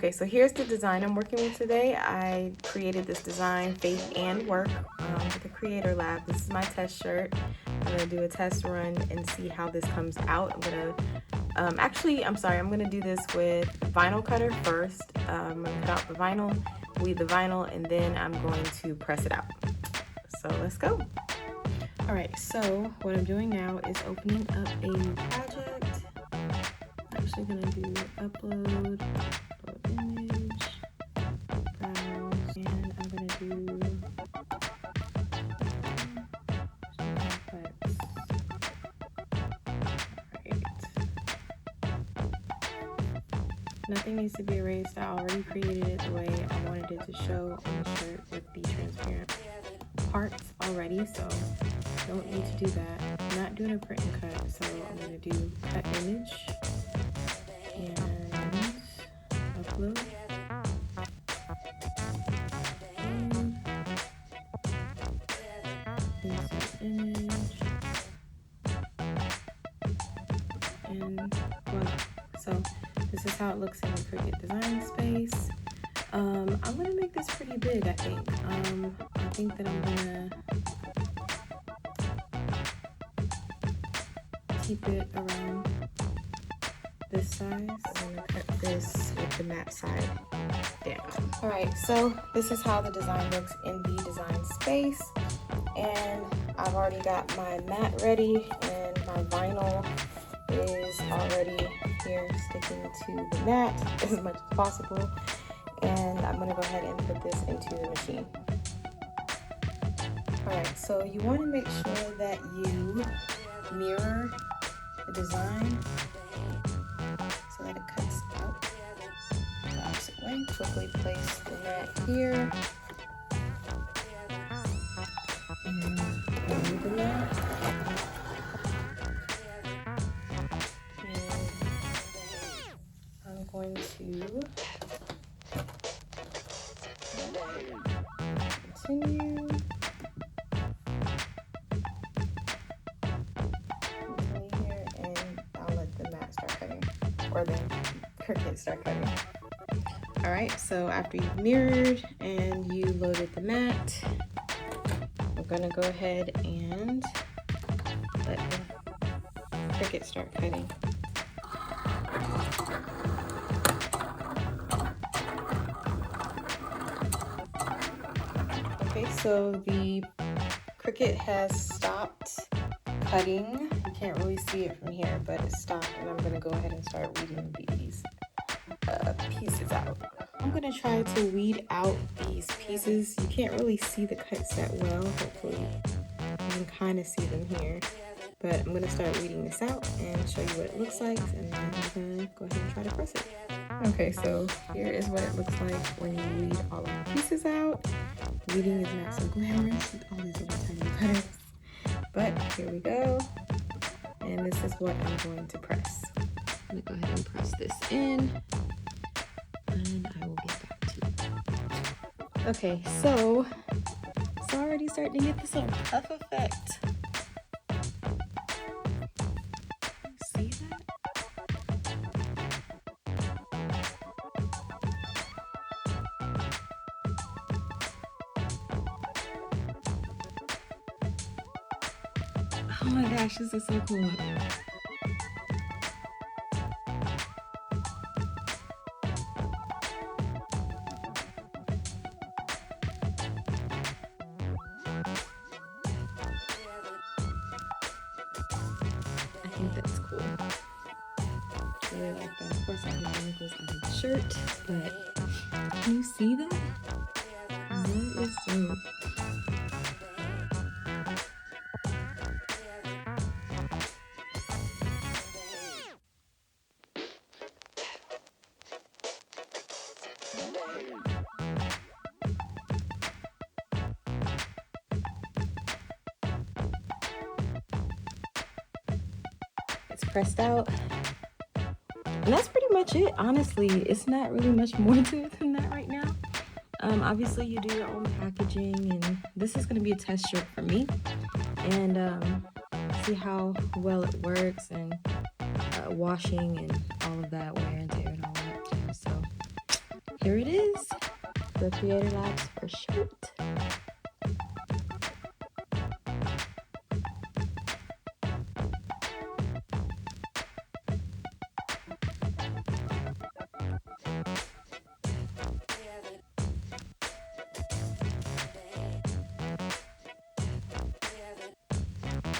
Okay, so here's the design I'm working with today. I created this design, Faith and Work, with the CreateHER Lab. This is my test shirt. I'm gonna do a test run and see how this comes out. I'm gonna, I'm gonna do this with vinyl cutter first. I'm gonna cut out the vinyl, weed the vinyl, and then I'm going to press it out. So let's go. All right, so what I'm doing now is opening up a new project. I'm actually gonna do upload image, browse, and I'm gonna do complex. Alright. Nothing needs to be erased. I already created it the way I wanted it to show on the shirt with the transparent parts already, so don't need to do that. I'm not doing a print and cut, so I'm gonna do cut image and upload. Insert image, and voila. So this is how it looks in the Cricut design space. I'm gonna make this pretty big, I think. I think that I'm gonna keep it around this size. I'm gonna cut this with the matte side down. All right, so this is how the design looks in the design space. And I've already got my mat ready, and my vinyl is already here sticking to the mat as much as possible. And I'm gonna go ahead and put this into the machine. All right, so you wanna make sure that you mirror the design so that it cuts out the opposite way. Quickly place the mat here. And remove the mat. And I'm going to continue. Here, and I'll let the mat start cutting, or the Cricut start cutting. All right, so after you've mirrored and you loaded the mat, we're gonna go ahead and let the Cricut start cutting. Okay, so the Cricut has stopped cutting. You can't really see it from here, but it stopped, and I'm gonna go ahead and start weeding these pieces out. I'm gonna try to weed out these pieces. You can't really see the cuts that well. Hopefully you can kind of see them here, but I'm gonna start weeding this out and show you what it looks like, and then I'm gonna go ahead and try to press it. Okay, so here is what it looks like when you weed all of the pieces out. Weeding is not so glamorous with all these little tiny cutters, but here we go, and this is what I'm going to press. I'm gonna go ahead and press this in, and I will get back to you. Okay, so it's already starting to get this little puff effect. See that? Oh my gosh, this is so cool. I think that's cool. Really like that. Of course, I have the wrinkles on the shirt, but can you see that? That is dope. It's pressed out. And that's pretty much it, honestly. It's not really much more to it than that right now. Obviously, you do your own packaging, and this is going to be a test shirt for me, and see how well it works, and washing and all of that, wear and tear and all that too. So here it is, the CreateHER Lab's first shirt.